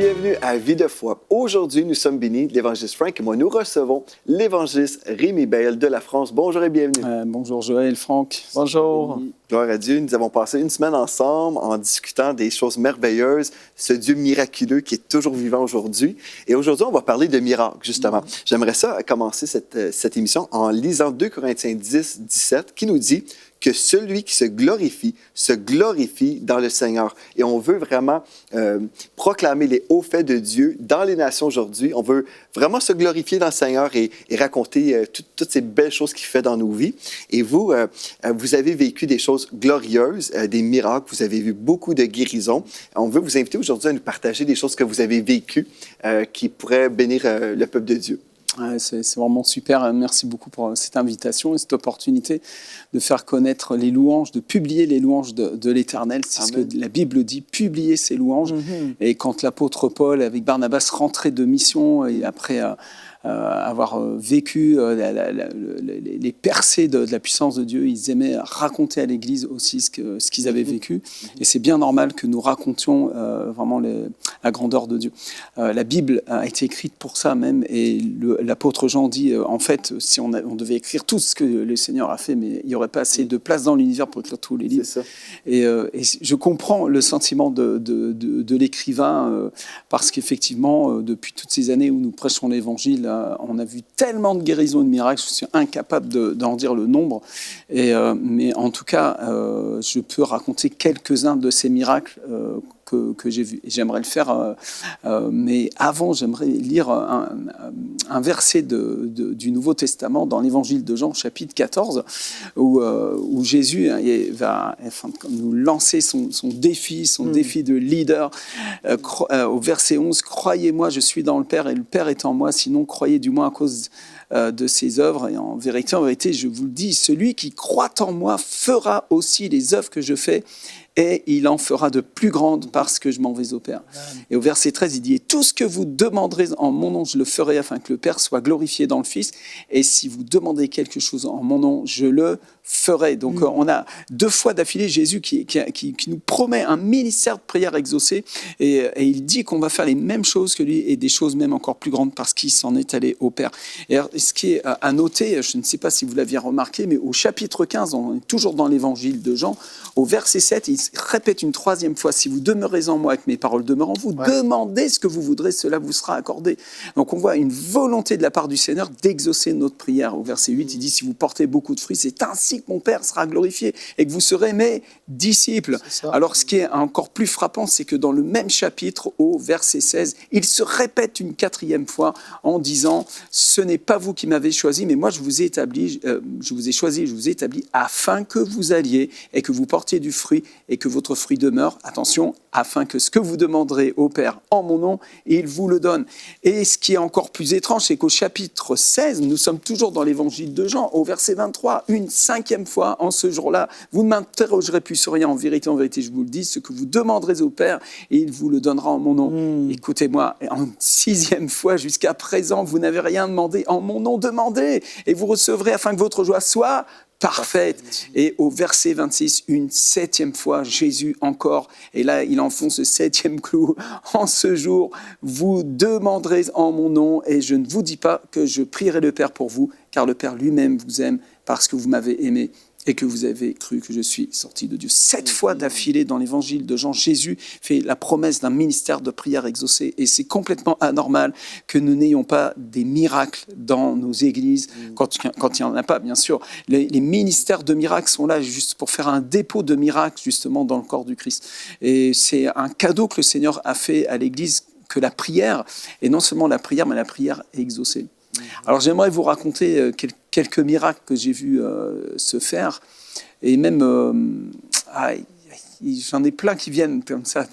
bienvenue à Vie de foi. Aujourd'hui, nous sommes bénis, l'évangéliste Frank et moi, nous recevons l'évangéliste Rémi Bayle de la France. Bonjour et bienvenue. Bonjour Joël, Franck. Bonjour. Gloire à Dieu, nous avons passé une semaine ensemble en discutant des choses merveilleuses, ce Dieu miraculeux qui est toujours vivant aujourd'hui. Et aujourd'hui, on va parler de miracles, justement. J'aimerais ça commencer cette émission en lisant 2 Corinthiens 10, 17, qui nous dit que celui qui se glorifie dans le Seigneur. Et on veut vraiment proclamer les hauts faits de Dieu dans les nations aujourd'hui. On veut vraiment se glorifier dans le Seigneur et raconter toutes ces belles choses qu'il fait dans nos vies. Et vous, vous avez vécu des choses glorieuses, des miracles. Vous avez vu beaucoup de guérisons. On veut vous inviter aujourd'hui à nous partager des choses que vous avez vécues qui pourraient bénir le peuple de Dieu. C'est vraiment super. Merci beaucoup pour cette invitation et cette opportunité de faire connaître les louanges, de publier les louanges de l'Éternel. C'est ce que la Bible dit, publier ses louanges. Et quand l'apôtre Paul, avec Barnabas, rentrait de mission et après avoir vécu les percées de la puissance de Dieu, ils aimaient raconter à l'Église aussi ce qu'ils avaient vécu. Et c'est bien normal que nous racontions vraiment la grandeur de Dieu. La Bible a été écrite pour ça même, et l'apôtre Jean dit, en fait, si on devait écrire tout ce que le Seigneur a fait, mais il n'y aurait pas assez de place dans l'univers pour écrire tous les livres. C'est ça. Et je comprends le sentiment de l'écrivain, parce qu'effectivement, depuis toutes ces années où nous prêchons l'Évangile, on a vu tellement de guérisons et de miracles, je suis incapable d'en dire le nombre. Mais en tout cas, je peux raconter quelques-uns de ces miracles que j'ai vus. Et j'aimerais le faire, mais avant, j'aimerais lire un verset du Nouveau Testament dans l'Évangile de Jean, chapitre 14, où Jésus va nous lancer son défi, défi de leader. Au verset 11, « Croyez-moi, je suis dans le Père et le Père est en moi, sinon croyez du moins à cause de ses œuvres. Et en vérité, je vous le dis, celui qui croit en moi fera aussi les œuvres que je fais, et il en fera de plus grandes parce que je m'en vais au Père. » Et au verset 13, il dit « Et tout ce que vous demanderez en mon nom, je le ferai afin que le Père soit glorifié dans le Fils. Et si vous demandez quelque chose en mon nom, je le ferai. » Donc on a 2 fois d'affilée Jésus qui nous promet un ministère de prière exaucé. Et il dit qu'on va faire les mêmes choses que lui et des choses même encore plus grandes parce qu'il s'en est allé au Père. Et alors, ce qui est à noter, je ne sais pas si vous l'aviez remarqué, mais au chapitre 15, on est toujours dans l'évangile de Jean, au verset 7, il répète une 3e fois, « Si vous demeurez en moi et que mes paroles demeurent en vous, demandez ce que vous voudrez, cela vous sera accordé. » Donc on voit une volonté de la part du Seigneur d'exaucer notre prière. Au verset 8, il dit « Si vous portez beaucoup de fruits, c'est ainsi que mon Père sera glorifié et que vous serez mes disciples. » Alors ce qui est encore plus frappant, c'est que dans le même chapitre, au verset 16, il se répète une 4e fois en disant « Ce n'est pas vous qui m'avez choisi, mais moi je vous ai établi, je vous ai choisi, je vous ai établi afin que vous alliez et que vous portiez du fruit et que votre fruit demeure. Attention, afin que ce que vous demanderez au Père en mon nom, il vous le donne. » Et ce qui est encore plus étrange, c'est qu'au chapitre 16, nous sommes toujours dans l'évangile de Jean, au verset 23, une 5e fois en ce jour-là, « Vous ne m'interrogerez plus sur rien, en vérité, je vous le dis, ce que vous demanderez au Père, et il vous le donnera en mon nom. » Écoutez-moi, en 6e fois jusqu'à présent, vous n'avez rien demandé en mon nom, demandez, et vous recevrez afin que votre joie soit parfaite. Et au verset 26, une 7e fois, Jésus encore, et là il enfonce ce 7e clou, « En ce jour, vous demanderez en mon nom, et je ne vous dis pas que je prierai le Père pour vous, car le Père lui-même vous aime parce que vous m'avez aimé et que vous avez cru que je suis sorti de Dieu. » 7 fois d'affilée dans l'évangile de Jean, Jésus fait la promesse d'un ministère de prière exaucé. Et c'est complètement anormal que nous n'ayons pas des miracles dans nos églises, quand il n'y en a pas, bien sûr. Les ministères de miracles sont là juste pour faire un dépôt de miracles, justement, dans le corps du Christ. Et c'est un cadeau que le Seigneur a fait à l'Église, que la prière, et non seulement la prière, mais la prière exaucée. Alors j'aimerais vous raconter quelques miracles que j'ai vus se faire, et même j'en ai plein qui viennent comme ça.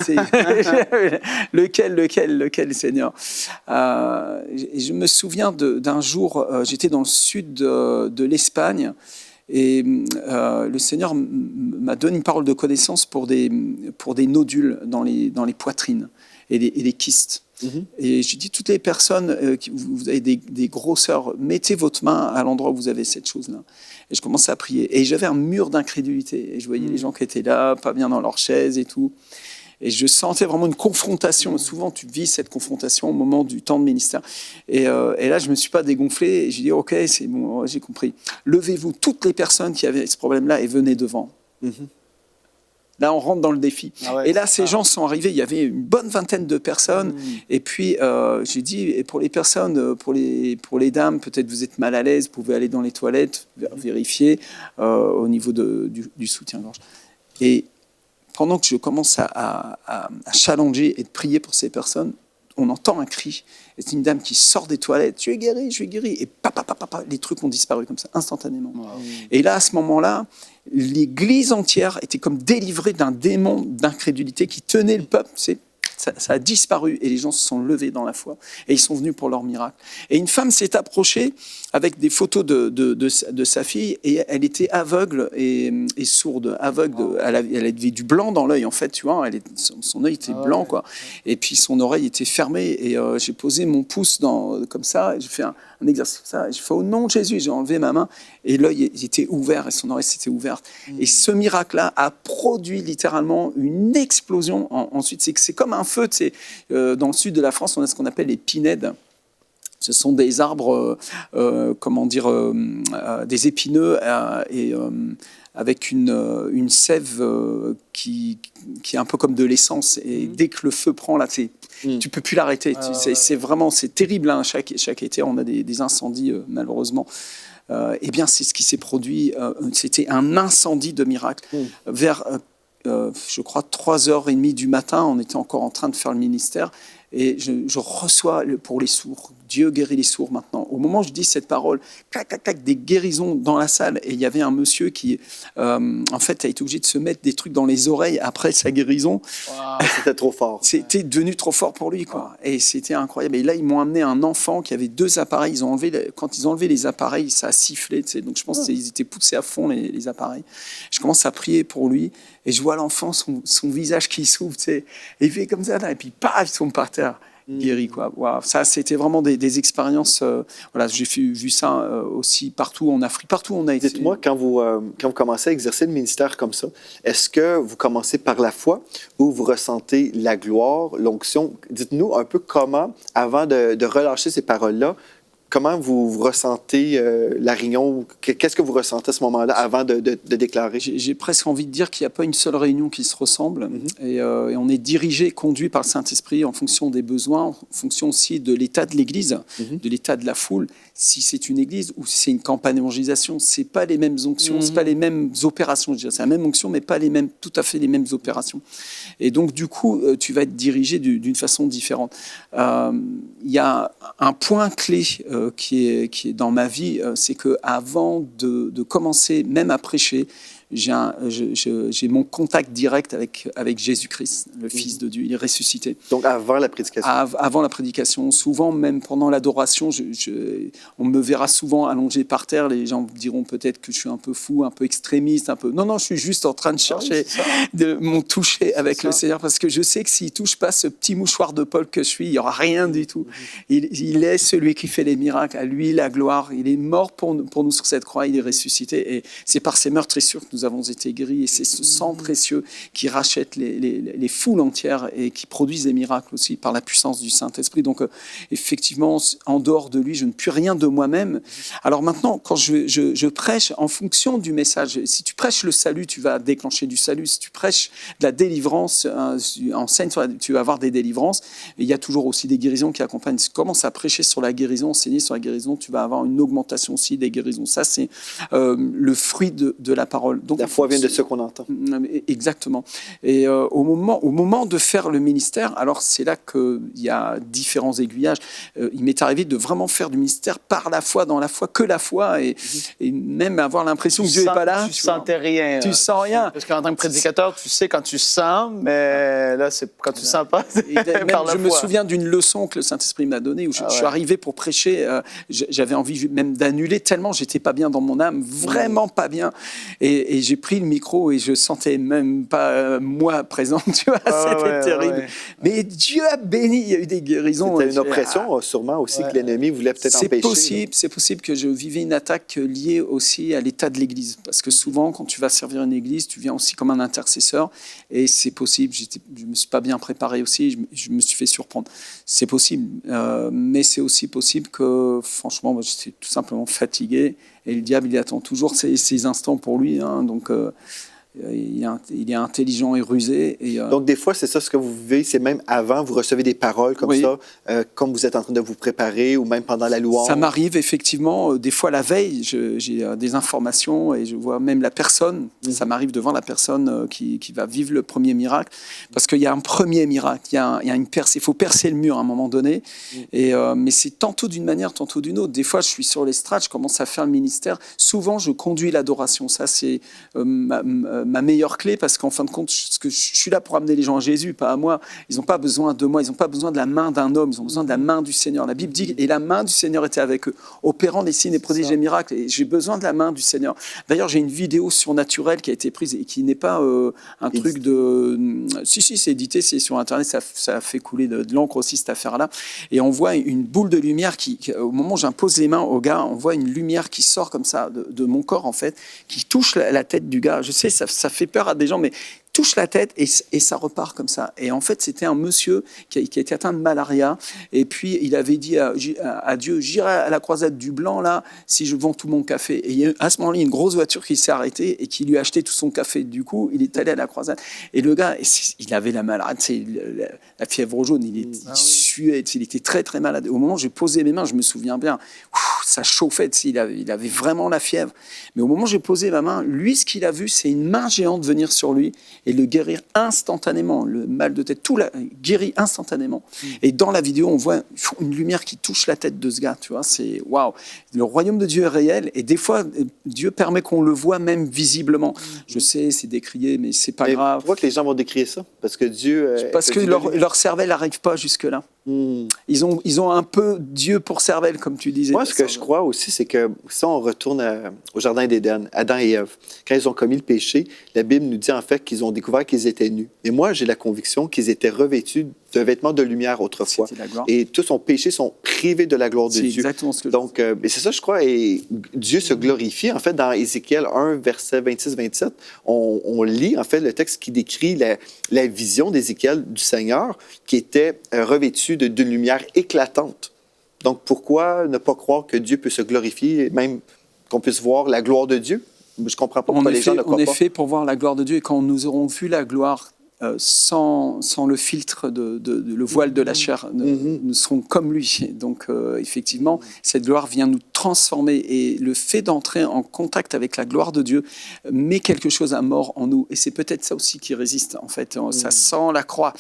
lequel, Seigneur. Je me souviens d'un jour, j'étais dans le sud de l'Espagne, et le Seigneur m'a donné une parole de connaissance pour des nodules dans les poitrines et les kystes. Et je dis, toutes les personnes qui vous avez des grosseurs, mettez votre main à l'endroit où vous avez cette chose-là. Et je commençais à prier. Et j'avais un mur d'incrédulité. Et je voyais les gens qui étaient là, pas bien dans leur chaise et tout. Et je sentais vraiment une confrontation. Souvent, tu vis cette confrontation au moment du temps de ministère. Et là, je ne me suis pas dégonflé. Et j'ai dit, OK, c'est bon, j'ai compris. Levez-vous, toutes les personnes qui avaient ce problème-là, et venez devant. Là, on rentre dans le défi. Et là, ces gens sont arrivés. Il y avait une bonne vingtaine de personnes. Et puis, j'ai dit, et pour les personnes, pour les dames, peut-être vous êtes mal à l'aise, vous pouvez aller dans les toilettes, vérifier au niveau du soutien-gorge. Et pendant que je commence à challenger et de prier pour ces personnes, on entend un cri. Et c'est une dame qui sort des toilettes. Je suis guéri. Et les trucs ont disparu comme ça, instantanément. Et là, à ce moment-là, l'église entière était comme délivrée d'un démon d'incrédulité qui tenait le peuple. Ça a disparu et les gens se sont levés dans la foi et ils sont venus pour leur miracle. Et une femme s'est approchée avec des photos de sa fille et elle était aveugle et sourde. Elle avait du blanc dans l'œil en fait, tu vois. Son œil était blanc quoi. Et puis son oreille était fermée et j'ai posé mon pouce comme ça. J'ai fait un exercice comme ça. J'ai fait au nom de Jésus. J'ai enlevé ma main et l'œil était ouvert et son oreille s'était ouverte. Et ce miracle-là a produit littéralement une explosion. Ensuite, c'est comme un feu. Dans le sud de la France, on a ce qu'on appelle les pinèdes. Ce sont des arbres, des épineux avec une sève qui est un peu comme de l'essence. Et dès que le feu prend, là, tu peux plus l'arrêter. C'est terrible. Hein. Chaque été, on a des incendies, malheureusement. Eh bien, c'est ce qui s'est produit. C'était un incendie de miracle. Vers, je crois, 3h30 du matin, on était encore en train de faire le ministère. Et je reçois pour les sourds. Dieu guérit les sourds maintenant. Au moment où je dis cette parole, clac, clac, clac, des guérisons dans la salle. Et il y avait un monsieur qui, en fait, a été obligé de se mettre des trucs dans les oreilles après sa guérison. C'était trop fort. C'était devenu trop fort pour lui, quoi. Et c'était incroyable. Et là, ils m'ont amené un enfant qui avait 2 appareils. Quand ils ont enlevé les appareils, ça a sifflé. Donc, je pense qu'ils étaient poussés à fond, les appareils. Je commence à prier pour lui. Et je vois l'enfant, son visage qui s'ouvre. Et il fait comme ça. Là, et puis, paf, ils sont par terre. Guéri, quoi. Wow. Ça, c'était vraiment des expériences. Voilà, j'ai vu ça aussi partout en Afrique, partout où on a été. Dites-moi, quand vous commencez à exercer le ministère comme ça, est-ce que vous commencez par la foi ou vous ressentez la gloire, l'onction? Dites-nous un peu comment, avant de relâcher ces paroles-là, comment vous ressentez la réunion? Qu'est-ce que vous ressentez à ce moment-là avant de déclarer? J'ai presque envie de dire qu'il n'y a pas une seule réunion qui se ressemble. Et on est dirigé, conduit par le Saint-Esprit en fonction des besoins, en fonction aussi de l'état de l'Église, de l'état de la foule. Si c'est une église ou si c'est une campagne d'évangélisation, c'est pas les mêmes onctions, c'est pas les mêmes opérations. C'est la même onction, mais pas tout à fait les mêmes opérations. Et donc, du coup, tu vas être dirigé d'une façon différente. Il y a un point clé qui est dans ma vie, c'est que avant de commencer même à prêcher, j'ai mon contact direct avec Jésus-Christ, le Fils de Dieu. Il est ressuscité. Donc avant la prédication. Avant la prédication. Souvent, même pendant l'adoration, on me verra souvent allongé par terre. Les gens diront peut-être que je suis un peu fou, un peu extrémiste, un peu... Non, je suis juste en train de chercher mon toucher avec le Seigneur, parce que je sais que s'il ne touche pas ce petit mouchoir de Paul que je suis, il n'y aura rien du tout. Il est celui qui fait les miracles. À lui, la gloire. Il est mort pour nous sur cette croix. Il est ressuscité. Et c'est par ses meurtrissures que nous avons été guéris, et c'est ce sang précieux qui rachète les foules entières et qui produisent des miracles aussi par la puissance du Saint-Esprit. Donc effectivement, en dehors de lui, je ne puis rien de moi-même. Alors maintenant, quand je prêche en fonction du message, si tu prêches le salut, tu vas déclencher du salut. Si tu prêches de la délivrance, enseigne, tu vas avoir des délivrances. Et il y a toujours aussi des guérisons qui accompagnent. Si tu commences à prêcher sur la guérison, enseigner sur la guérison, tu vas avoir une augmentation aussi des guérisons. Ça, c'est le fruit de la parole. Donc, la foi vient de ce qu'on entend. Exactement. Et au moment de faire le ministère, alors c'est là qu'il y a différents aiguillages. Il m'est arrivé de vraiment faire du ministère par la foi, dans la foi, que la foi, et même avoir l'impression que Dieu n'est pas là. Tu sentais rien. Tu sens rien. Parce qu'en tant que prédicateur, tu sais quand tu sens, mais là, c'est quand tu sens pas. Je me souviens d'une leçon que le Saint-Esprit m'a donnée où je suis arrivé pour prêcher. J'avais envie même d'annuler tellement j'étais pas bien dans mon âme, vraiment pas bien. Et et j'ai pris le micro et je sentais même pas moi présent, tu vois, c'était terrible. Ouais. Mais Dieu a béni, il y a eu des guérisons. C'était une oppression, sûrement aussi, que l'ennemi voulait peut-être empêcher. C'est possible que je vivais une attaque liée aussi à l'état de l'Église. Parce que souvent, quand tu vas servir une Église, tu viens aussi comme un intercesseur. Et c'est possible, je ne me suis pas bien préparé aussi, je me suis fait surprendre. C'est possible. Mais c'est aussi possible que, franchement, moi, j'étais tout simplement fatigué. Et le diable, il attend toujours ces instants pour lui. Hein, donc, il est intelligent et rusé. Et, donc, des fois, c'est ça ce que vous vivez, c'est même avant, vous recevez des paroles comme ça, comme vous êtes en train de vous préparer, ou même pendant la louange. Ça m'arrive effectivement, des fois la veille, j'ai des informations et je vois même la personne, ça m'arrive devant la personne qui va vivre le premier miracle, parce qu'il y a un premier miracle, il faut percer le mur à un moment donné, mais c'est tantôt d'une manière, tantôt d'une autre. Des fois, je suis sur l'estrade, je commence à faire le ministère, souvent je conduis l'adoration, ça c'est ma meilleure clé, parce qu'en fin de compte, je suis là pour amener les gens à Jésus, pas à moi. Ils n'ont pas besoin de moi, ils n'ont pas besoin de la main d'un homme, ils ont besoin de la main du Seigneur. La Bible dit, et la main du Seigneur était avec eux, opérant les signes et prodiges et miracles. Et j'ai besoin de la main du Seigneur. D'ailleurs, j'ai une vidéo surnaturelle qui a été prise et qui n'est pas un truc de... Si, c'est édité, c'est sur Internet, ça a fait couler de l'encre aussi, cette affaire-là. Et on voit une boule de lumière au moment où j'impose les mains au gars, on voit une lumière qui sort comme ça de mon corps, en fait, qui touche la tête du gars. Je sais, ça fait peur à des gens, mais touche la tête et ça repart comme ça. Et en fait, c'était un monsieur qui a été atteint de malaria. Et puis, il avait dit à Dieu, j'irai à la croisade du Blanc, là, si je vends tout mon café. Et il y a à ce moment-là, une grosse voiture qui s'est arrêtée et qui lui a acheté tout son café. Du coup, il est allé à la croisade. Et le gars, il avait la malaria, la fièvre jaune, il suait, il était très, très malade. Au moment où j'ai posé mes mains, je me souviens bien, ça chauffait, il avait vraiment la fièvre. Mais au moment où j'ai posé ma main, lui, ce qu'il a vu, c'est une main géante venir sur lui et le guérir instantanément. Le mal de tête, tout guérit instantanément. Et dans la vidéo, on voit une lumière qui touche la tête de ce gars. Tu vois, c'est waouh. Le royaume de Dieu est réel et des fois, Dieu permet qu'on le voit même visiblement. Je sais, c'est décrié, mais c'est pas grave. Pourquoi que les gens vont décrire ça? Parce que Dieu... Parce que leur cervelle n'arrive pas jusque-là. Ils ont un peu Dieu pour cervelle, comme tu disais. Moi, ce que je crois aussi, c'est que si on retourne au Jardin d'Éden, Adam et Ève, quand ils ont commis le péché, la Bible nous dit en fait qu'ils ont découvert qu'ils étaient nus. Et moi, j'ai la conviction qu'ils étaient revêtus de vêtements de lumière autrefois. Et tous ont péché, sont privés de la gloire de Dieu. C'est exactement ce que Donc, c'est ça, je crois, et Dieu se glorifie. En fait, dans Ézéchiel 1, verset 26-27, on lit en fait le texte qui décrit la vision d'Ézéchiel du Seigneur qui était revêtu d'une lumière éclatante. Donc, pourquoi ne pas croire que Dieu peut se glorifier, même qu'on puisse voir la gloire de Dieu? Je ne comprends pas pourquoi les gens ne croient pas. On est fait pour voir la gloire de Dieu, et quand nous aurons vu la gloire sans le filtre le voile de la chair, nous serons comme lui. Donc, effectivement, cette gloire vient nous transformer, et le fait d'entrer en contact avec la gloire de Dieu met quelque chose à mort en nous. Et c'est peut-être ça aussi qui résiste, en fait. Ça sent la croix.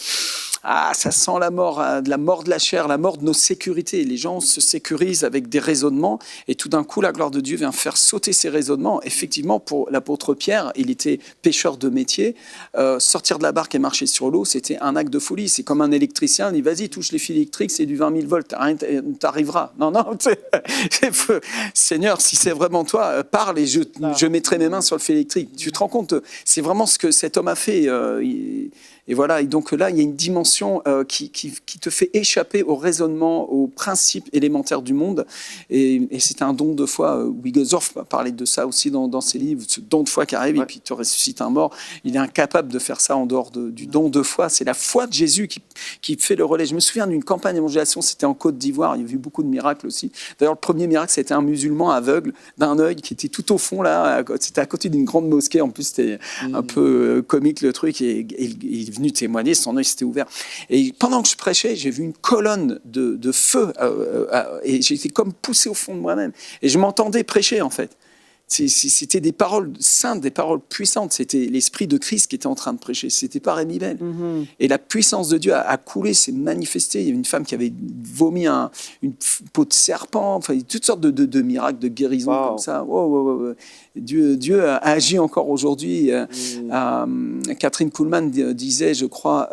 Ça sent la mort de la chair, la mort de nos sécurités. Les gens se sécurisent avec des raisonnements, et tout d'un coup, la gloire de Dieu vient faire sauter ces raisonnements. Effectivement, pour l'apôtre Pierre, il était pêcheur de métier. Sortir de la barque et marcher sur l'eau, c'était un acte de folie. C'est comme un électricien, il dit, vas-y, touche les fils électriques, c'est du 20 000 volts, t'arriveras. Non, Seigneur, si c'est vraiment toi, parle et je mettrai mes mains sur le fil électrique. Tu te rends compte, c'est vraiment ce que cet homme a fait. Et voilà, et donc là, il y a une dimension qui te fait échapper au raisonnement, aux principes élémentaires du monde. Et c'est un don de foi. Wigglesworth parlait de ça aussi dans ses livres, ce don de foi qui arrive et puis te ressuscite un mort. Il est incapable de faire ça en dehors du don de foi. C'est la foi de Jésus qui fait le relais. Je me souvien d'une campagne d'évangélisation, c'était en Côte d'Ivoire. Il y a eu beaucoup de miracles aussi. D'ailleurs, le premier miracle, c'était un musulman aveugle d'un œil qui était tout au fond là. C'était à côté d'une grande mosquée. En plus, c'était un peu comique le truc. Et il est venu témoigner, son œil s'était ouvert. Et pendant que je prêchais, j'ai vu une colonne de feu et j'étais comme poussé au fond de moi-même. Et je m'entendais prêcher, en fait. C'était des paroles saintes, des paroles puissantes. C'était l'Esprit de Christ qui était en train de prêcher. C'était pas Rémi Bell. Et la puissance de Dieu a coulé, s'est manifestée. Il y avait une femme qui avait vomi une peau de serpent. Enfin, toutes sortes de miracles, de guérisons comme ça. Dieu a agi encore aujourd'hui. Catherine Kuhlman disait, je crois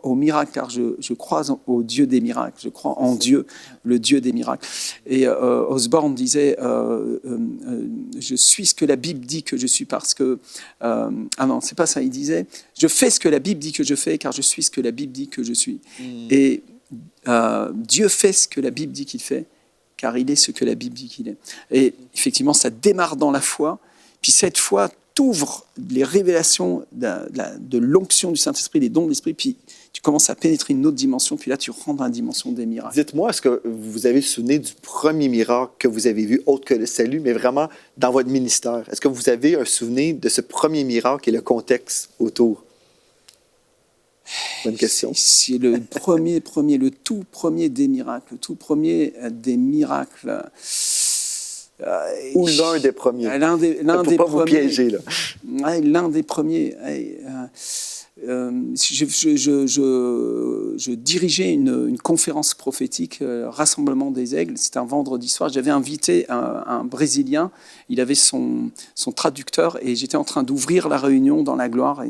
au miracle, car je crois au Dieu des miracles. Je crois en Dieu, le Dieu des miracles. Et Osborne disait, je suis ce que la Bible dit que je suis parce que... ah non, c'est pas ça, il disait, je fais ce que la Bible dit que je fais car je suis ce que la Bible dit que je suis. Et Dieu fait ce que la Bible dit qu'il fait car il est ce que la Bible dit qu'il est. Et effectivement, ça démarre dans la foi, puis cette foi t'ouvre les révélations de l'onction du Saint-Esprit, les dons de l'Esprit, puis tu commences à pénétrer une autre dimension, puis là, tu rentres dans la dimension des miracles. Dites-moi, est-ce que vous avez souvenir du premier miracle que vous avez vu, autre que le salut, mais vraiment dans votre ministère? Est-ce que vous avez un souvenir de ce premier miracle et le contexte autour? Bonne question. C'est le tout premier des miracles, le tout premier des miracles. Ou l'un des premiers. L'un des Pour pas vous premiers. piéger, là. Ouais, l'un des premiers. Je dirigeais une conférence prophétique, Rassemblement des Aigles. C'était un vendredi soir. J'avais invité un Brésilien. Il avait son traducteur et j'étais en train d'ouvrir la réunion dans la gloire.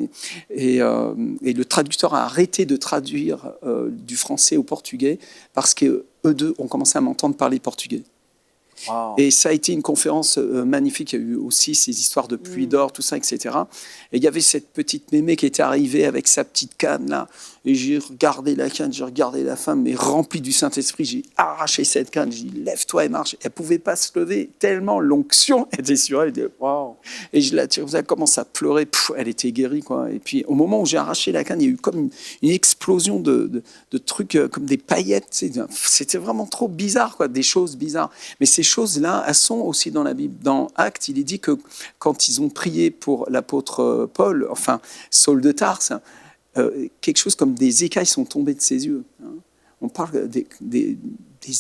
Et le traducteur a arrêté de traduire du français au portugais parce qu'eux deux ont commencé à m'entendre parler portugais. Wow. Et ça a été une conférence magnifique. Il y a eu aussi ces histoires de pluie d'or, tout ça, etc. Et il y avait cette petite mémé qui était arrivée avec sa petite canne là. Et j'ai regardé la canne, j'ai regardé la femme, mais remplie du Saint-Esprit. J'ai arraché cette canne. J'ai dit, lève-toi et marche. Elle ne pouvait pas se lever tellement l'onction était sur elle. Elle dit, waouh. Et je la tire, elle commence à pleurer. Elle était guérie, quoi. Et puis au moment où j'ai arraché la canne, il y a eu comme une explosion de trucs comme des paillettes. C'était vraiment trop bizarre, quoi. Des choses bizarres. Mais ces choses-là, elles sont aussi dans la Bible. Dans Actes, il est dit que quand ils ont prié pour l'apôtre Paul, enfin Saul de Tarse, quelque chose comme des écailles sont tombées de ses yeux. On parle des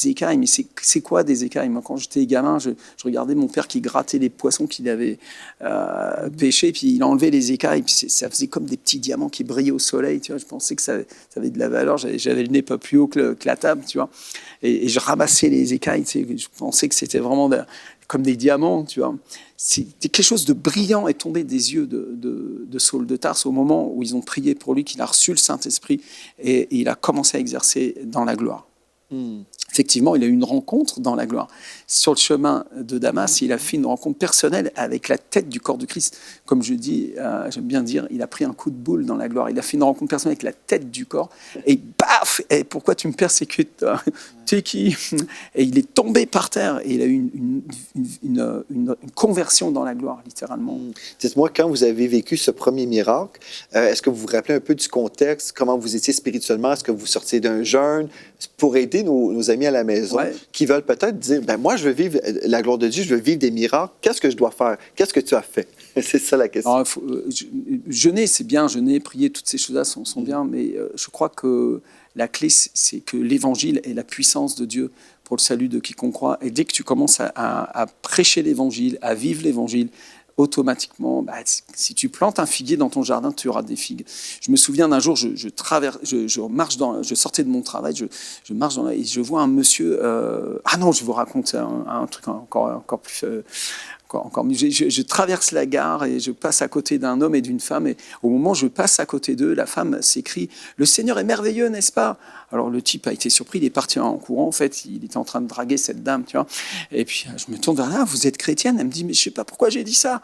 écailles, mais c'est quoi des écailles? Moi, quand j'étais gamin, je regardais mon père qui grattait les poissons qu'il avait pêchés, puis il enlevait les écailles, puis ça faisait comme des petits diamants qui brillaient au soleil. Tu vois, je pensais que ça avait de la valeur. J'avais le nez pas plus haut que la table, tu vois, et je ramassais les écailles. Tu sais, je pensais que c'était vraiment comme des diamants, tu vois. C'était quelque chose de brillant est tombé des yeux de Saul de Tarse au moment où ils ont prié pour lui, qu'il a reçu le Saint-Esprit et il a commencé à exercer dans la gloire. Effectivement, il a eu une rencontre dans la gloire. Sur le chemin de Damas, il a fait une rencontre personnelle avec la tête du corps de Christ. Comme je dis, j'aime bien dire, il a pris un coup de boule dans la gloire. Il a fait une rencontre personnelle avec la tête du corps. Et paf, pourquoi tu me persécutes? Tu es qui? Et il est tombé par terre et il a eu une conversion dans la gloire, littéralement. Dites-moi, quand vous avez vécu ce premier miracle, est-ce que vous vous rappelez un peu du contexte, comment vous étiez spirituellement? Est-ce que vous sortiez d'un jeûne pour aider nos amis à la maison qui veulent peut-être dire, ben moi, je veux vivre la gloire de Dieu, je veux vivre des miracles. Qu'est-ce que je dois faire? Qu'est-ce que tu as fait? C'est ça la question. Alors, jeûner, c'est bien, jeûner, prier, toutes ces choses-là sont bien, mais je crois que la clé, c'est que l'évangile est la puissance de Dieu pour le salut de quiconque croit. Et dès que tu commences à prêcher l'évangile, à vivre l'évangile, automatiquement, si tu plantes un figuier dans ton jardin, tu auras des figues. Je me souviens d'un jour, je sortais de mon travail, je marche et je vois un monsieur. Ah non, je vous raconte un truc encore plus. Encore mieux. Je traverse la gare et je passe à côté d'un homme et d'une femme. Et au moment où je passe à côté d'eux, la femme s'écrie « Le Seigneur est merveilleux, n'est-ce pas ?» Alors le type a été surpris, il est parti en courant. En fait, il était en train de draguer cette dame, tu vois. Et puis je me tourne vers là, vous êtes chrétienne? Elle me dit « Mais je ne sais pas pourquoi j'ai dit ça. »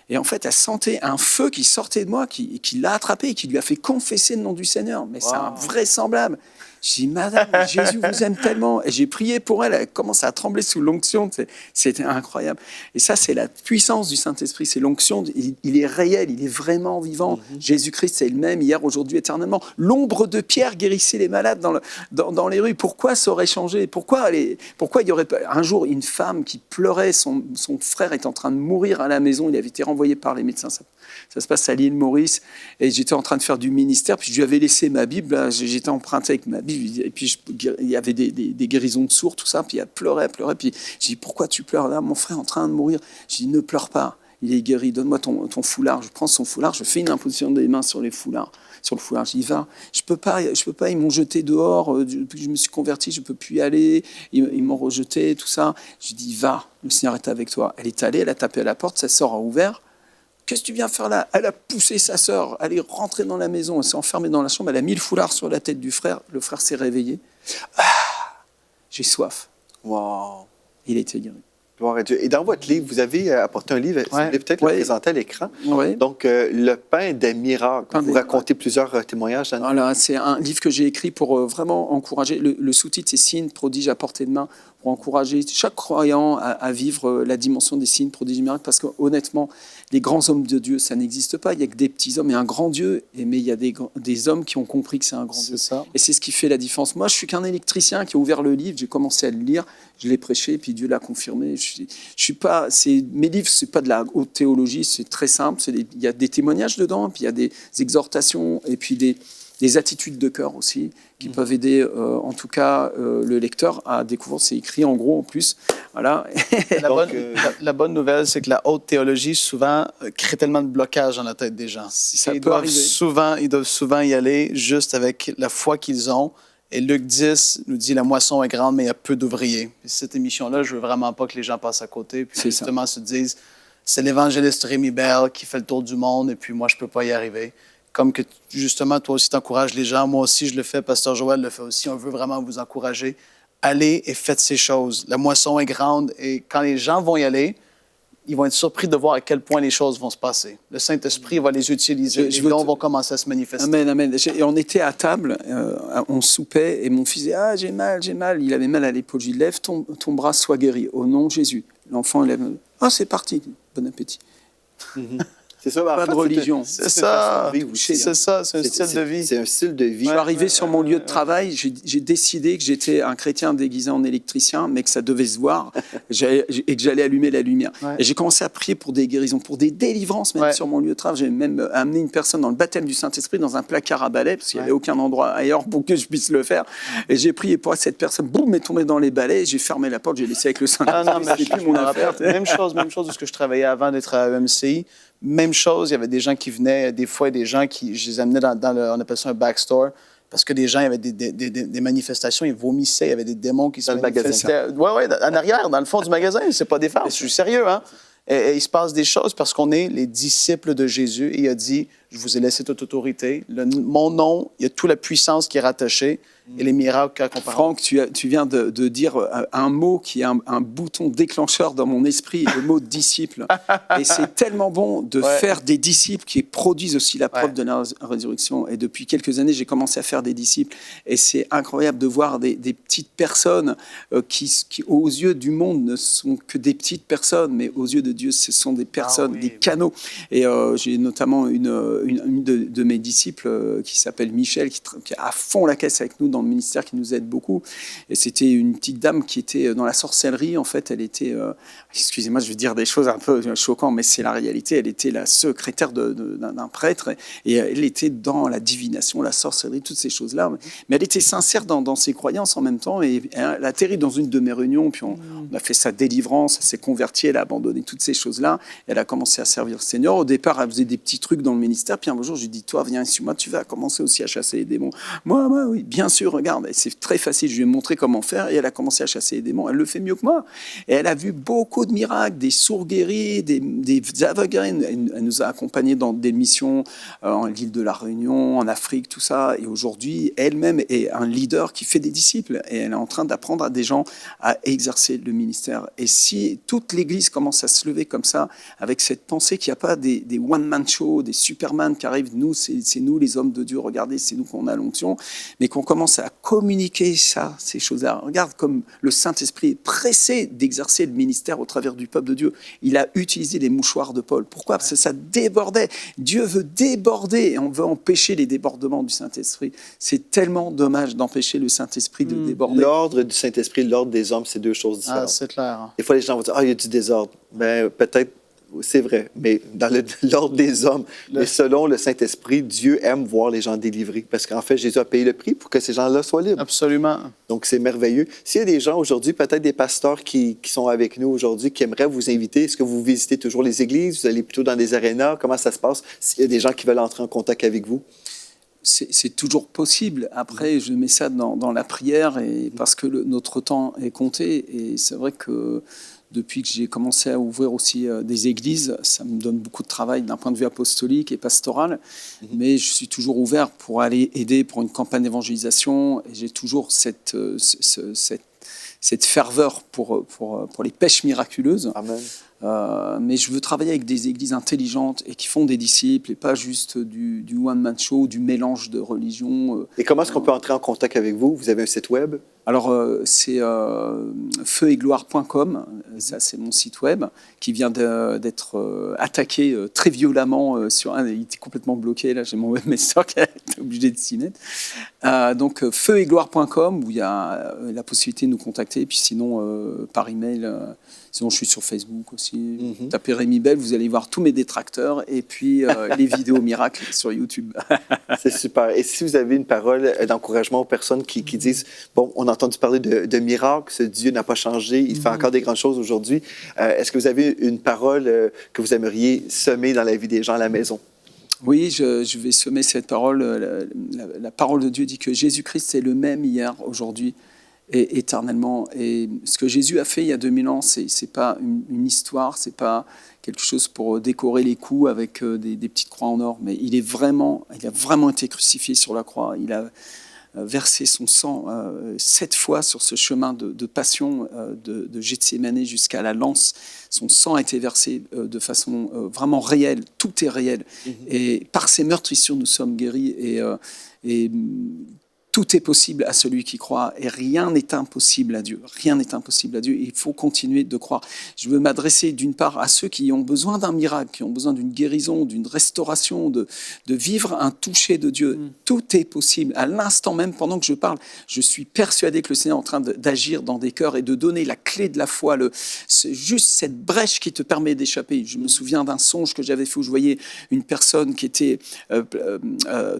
Et en fait, elle sentait un feu qui sortait de moi, qui l'a attrapé et qui lui a fait confesser le nom du Seigneur. Mais c'est invraisemblable. Je dis, Madame, Jésus vous aime tellement. Et j'ai prié pour elle, elle commence à trembler sous l'onction. C'était incroyable. Et ça, c'est la puissance du Saint-Esprit. C'est l'onction, il est réel, il est vraiment vivant. Jésus-Christ, c'est le même, hier, aujourd'hui, éternellement. L'ombre de Pierre guérissait les malades dans les rues. Pourquoi ça aurait changé? Pourquoi il y aurait un jour une femme qui pleurait, son frère est en train de mourir à la maison, il avait été renvoyé par les médecins. Ça se passe à l'île Maurice. Et j'étais en train de faire du ministère, puis je lui avais laissé ma Bible. Là, j'étais emprunté avec ma Bible. Et puis, il y avait des guérisons de sourds, tout ça. Puis elle pleurait. Puis j'ai dit, pourquoi tu pleures là? Mon frère est en train de mourir. J'ai dit, ne pleure pas. Il est guéri. Donne-moi ton foulard. Je prends son foulard. Je fais une imposition des mains sur le foulard. Je dis, va. Je peux pas. Ils m'ont jeté dehors. Depuis que je me suis converti, je peux plus y aller. Ils m'ont rejeté, tout ça. Je dis, va. Le Seigneur est avec toi. Elle est allée. Elle a tapé à la porte. Sa sœur a ouvert. Qu'est-ce que tu viens faire là? Elle a poussé sa sœur, elle est rentrée dans la maison, elle s'est enfermée dans la chambre, elle a mis le foulard sur la tête du frère, le frère s'est réveillé. Ah, j'ai soif. Wow. Il a été guéri. Gloire à Dieu. Et dans votre livre, vous avez apporté un livre, vous allez peut-être le présenter à l'écran. Oui. Donc, Le pain des miracles. Vous racontez plusieurs témoignages. Voilà, c'est un livre que j'ai écrit pour vraiment encourager. Le sous-titre, c'est Signes, prodiges à portée de main, pour encourager chaque croyant à vivre la dimension des signes, prodiges et miracles, parce que honnêtement, les grands hommes de Dieu, ça n'existe pas. Il n'y a que des petits hommes et un grand Dieu, mais il y a des hommes qui ont compris que c'est un grand Dieu. Ça. Et c'est ce qui fait la différence. Moi, je suis qu'un électricien qui a ouvert le livre, j'ai commencé à le lire, je l'ai prêché, puis Dieu l'a confirmé. Je suis pas, mes livres, c'est pas de la haute théologie, c'est très simple. Il y a des témoignages dedans, puis il y a des exhortations, et puis des attitudes de cœur aussi, qui peuvent aider, en tout cas, le lecteur à découvrir. C'est écrit en gros, en plus. Voilà. La bonne nouvelle, c'est que la haute théologie, souvent, crée tellement de blocages dans la tête des gens. Ça peut arriver. Ils doivent souvent y aller juste avec la foi qu'ils ont. Et Luc 10 nous dit « La moisson est grande, mais il y a peu d'ouvriers. » Cette émission-là, je veux vraiment pas que les gens passent à côté. Puis justement, se disent « C'est l'évangéliste Rémi Bell qui fait le tour du monde, et puis moi, je peux pas y arriver. » Comme que, justement, toi aussi, t'encourages les gens. Moi aussi, je le fais. Pasteur Joël le fait aussi. On veut vraiment vous encourager. Allez et faites ces choses. La moisson est grande, et quand les gens vont y aller, ils vont être surpris de voir à quel point les choses vont se passer. Le Saint-Esprit va les utiliser. Les dons vont commencer à se manifester. Amen, amen. Et on était à table, on soupait, et mon fils disait « Ah, j'ai mal, j'ai mal. » Il avait mal à l'épaule. Je lui dis « Lève ton bras, sois guéri, au nom de Jésus. » L'enfant lève. « Ah, c'est parti. Bon appétit. » C'est ça, pas de religion. C'est ça, c'est un style de vie. C'est un style de vie. Je suis arrivé sur mon lieu de travail, j'ai décidé que j'étais un chrétien déguisé en électricien, mais que ça devait se voir, et que j'allais allumer la lumière. Ouais. Et j'ai commencé à prier pour des guérisons, pour des délivrances, même sur mon lieu de travail. J'ai même amené une personne dans le baptême du Saint-Esprit, dans un placard à balais, parce qu'il n'y avait aucun endroit ailleurs pour que je puisse le faire. Et j'ai prié pour cette personne, boum, est tombée dans les balais, j'ai fermé la porte, j'ai laissé avec le Saint-Esprit. C'est plus mon affaire. Même chose de ce que je travaillais avant d'être à EMCI. Même chose, il y avait des gens qui venaient, des fois, des gens qui, je les amenais dans on appelle ça un backstore, parce que des gens, il y avait des manifestations, ils vomissaient, il y avait des démons qui se manifestaient. Oui, en arrière, dans le fond du magasin, c'est pas des farces, je suis sérieux, hein? Et il se passe des choses parce qu'on est les disciples de Jésus, et il a dit, je vous ai laissé toute autorité, mon nom, il y a toute la puissance qui est rattachée, et les miracles qu'on parle. Franck, tu viens de dire un mot qui est un bouton déclencheur dans mon esprit, le mot disciple. Et c'est tellement bon de faire des disciples qui produisent aussi la preuve de la résurrection. Et depuis quelques années, j'ai commencé à faire des disciples. Et c'est incroyable de voir des petites personnes qui, aux yeux du monde, ne sont que des petites personnes, mais aux yeux de Dieu, ce sont des personnes, des canaux. Et j'ai notamment une de mes disciples qui s'appelle Michel, qui est à fond la caisse avec nous dans le ministère, qui nous aide beaucoup. Et c'était une petite dame qui était dans la sorcellerie. En fait, elle était, excusez-moi, je vais dire des choses un peu choquantes, mais c'est la réalité. Elle était la secrétaire d'un prêtre, et elle était dans la divination, la sorcellerie, toutes ces choses-là. Mais elle était sincère dans ses croyances en même temps. Et elle a atterri dans une de mes réunions, puis on a fait sa délivrance, elle s'est convertie, elle a abandonné toutes ces choses-là. Elle a commencé à servir le Seigneur. Au départ, elle faisait des petits trucs dans le ministère. Puis un jour, je lui ai dit, toi, viens ici, moi, tu vas commencer aussi à chasser les démons. Moi, oui, bien sûr, regarde, c'est très facile. Je lui ai montré comment faire, et elle a commencé à chasser les démons. Elle le fait mieux que moi. Et elle a vu beaucoup de miracles, des sourds guéris, des aveugles. Elle nous a accompagnés dans des missions en l'île de la Réunion, en Afrique, tout ça. Et aujourd'hui, elle-même est un leader qui fait des disciples. Et elle est en train d'apprendre à des gens à exercer le ministère. Et si toute l'Église commence à se lever comme ça, avec cette pensée qu'il n'y a pas des one-man shows, des Superman qui arrivent, nous, c'est nous les hommes de Dieu, regardez, c'est nous qu'on a l'onction, mais qu'on commence à communiquer ça, ces choses-là. Regarde comme le Saint-Esprit est pressé d'exercer le ministère au travers du peuple de Dieu. Il a utilisé les mouchoirs de Paul. Pourquoi ? Parce que ça débordait. Dieu veut déborder, et on veut empêcher les débordements du Saint-Esprit. C'est tellement dommage d'empêcher le Saint-Esprit de déborder. L'ordre du Saint-Esprit et l'ordre des hommes, c'est deux choses différentes. Ah, c'est clair. Des fois, les gens vont dire, il y a du désordre. Ben, peut-être, c'est vrai, mais dans l'ordre des hommes, mais selon le Saint-Esprit, Dieu aime voir les gens délivrés, parce qu'en fait, Jésus a payé le prix pour que ces gens-là soient libres. Absolument. Donc, c'est merveilleux. S'il y a des gens aujourd'hui, peut-être des pasteurs qui sont avec nous aujourd'hui, qui aimeraient vous inviter, est-ce que vous visitez toujours les églises? Vous allez plutôt dans des arénas? Comment ça se passe? S'il y a des gens qui veulent entrer en contact avec vous? C'est toujours possible. Après, je mets ça dans la prière, et parce que notre temps est compté. Et c'est vrai que depuis que j'ai commencé à ouvrir aussi des églises, ça me donne beaucoup de travail d'un point de vue apostolique et pastoral. Mais je suis toujours ouvert pour aller aider pour une campagne d'évangélisation. Et j'ai toujours cette cette ferveur pour les pêches miraculeuses. Amen. Mais je veux travailler avec des églises intelligentes et qui font des disciples et pas juste du one-man show, du mélange de religions. Et comment est-ce qu'on peut entrer en contact avec vous? Vous avez un site web? Alors, c'est feuetgloire.com, ça c'est mon site web, qui vient d'être attaqué très violemment il était complètement bloqué, là j'ai mon webmaster qui a été obligé de s'y mettre. Donc, feuetgloire.com, où il y a la possibilité de nous contacter, puis sinon par email, sinon je suis sur Facebook aussi. Tapez Rémi Bell, vous allez voir tous mes détracteurs, et puis les vidéos miracles sur YouTube. C'est super. Et si vous avez une parole d'encouragement aux personnes qui disent, bon, on a entendu parler de miracles, ce Dieu n'a pas changé, il fait encore des grandes choses aujourd'hui. Est-ce que vous avez une parole que vous aimeriez semer dans la vie des gens à la maison? Oui, je vais semer cette parole. La parole de Dieu dit que Jésus-Christ est le même hier, aujourd'hui et éternellement. Et ce que Jésus a fait il y a 2000 ans, c'est pas une histoire, c'est pas quelque chose pour décorer les coups avec des petites croix en or, mais il a vraiment été crucifié sur la croix. Il a versé son sang 7 fois sur ce chemin de passion de Gethsémani jusqu'à la lance. Son sang a été versé de façon vraiment réelle. Tout est réel. Et par ces meurtrissures, nous sommes guéris. Et tout est possible à celui qui croit et rien n'est impossible à Dieu. Rien n'est impossible à Dieu et il faut continuer de croire. Je veux m'adresser d'une part à ceux qui ont besoin d'un miracle, qui ont besoin d'une guérison, d'une restauration, de vivre un toucher de Dieu. Tout est possible. À l'instant même, pendant que je parle, je suis persuadé que le Seigneur est en train d'agir dans des cœurs et de donner la clé de la foi. C'est juste cette brèche qui te permet d'échapper. Je me souviens d'un songe que j'avais fait où je voyais une personne qui était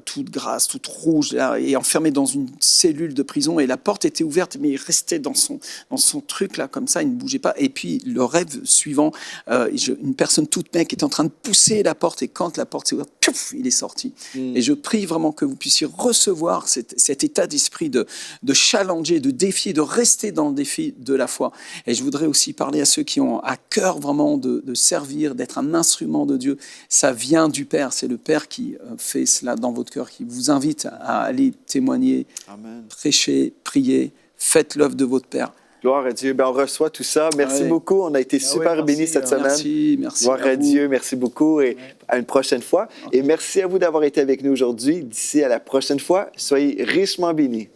toute grasse, toute rouge là, et enfermée dans une cellule de prison et la porte était ouverte mais il restait dans son truc là comme ça, il ne bougeait pas et puis le rêve suivant, une personne toute mec est en train de pousser la porte et quand la porte s'est ouverte, pouf, il est sorti. Et je prie vraiment que vous puissiez recevoir cet état d'esprit de challenger, de défier, de rester dans le défi de la foi. Et je voudrais aussi parler à ceux qui ont à cœur vraiment de servir, d'être un instrument de Dieu. Ça vient du Père, c'est le Père qui fait cela dans votre cœur, qui vous invite à aller témoigner. Amen. Prêchez, priez, faites l'œuvre de votre Père. Gloire à Dieu. On reçoit tout ça. Merci beaucoup. On a été super bénis cette semaine. Merci. Gloire à Dieu. Merci beaucoup et à une prochaine fois. Et merci à vous d'avoir été avec nous aujourd'hui. D'ici à la prochaine fois, soyez richement bénis.